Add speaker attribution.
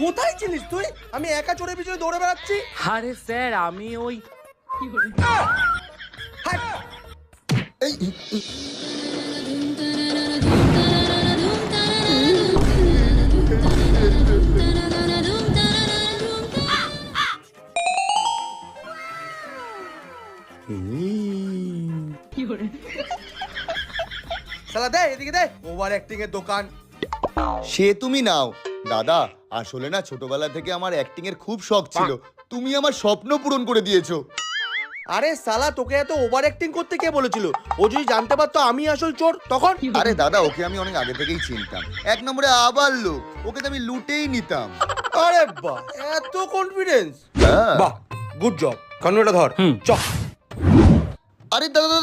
Speaker 1: কোথায় ছিলিস তুই? আমি একা চোরের পিছনে দৌড়ে বেড়াচ্ছি।
Speaker 2: আরে স্যার আমি ওই
Speaker 1: হাট!
Speaker 3: এই
Speaker 1: শালা দে এদিকে দে, ওভার অ্যাক্টিং এর দোকান।
Speaker 3: সে তুমি নাও দাদা, আসলে না ছোটবেলা থেকে আমার অ্যাক্টিং এর খুব শখ ছিল, তুমি আমার স্বপ্ন পূরণ করে দিয়েছো।
Speaker 1: আরে শালা তোকে এত ওভার অ্যাক্টিং করতে কে বলেছিল? ও যদি জানতে পারতো আমি আসল চোর তখন?
Speaker 3: আরে দাদা, ওকে আমি অনেক আগে থেকেই চিনতাম, এক নম্বরে আবার লোক, ওকে তো আমি লুটেই নিতাম।
Speaker 1: আরে বাহ, এত কনফিডেন্স!
Speaker 3: হ্যাঁ।
Speaker 1: বাহ, গুড জব। কানুটা ধর। চ।
Speaker 3: আরে দাদা দাদা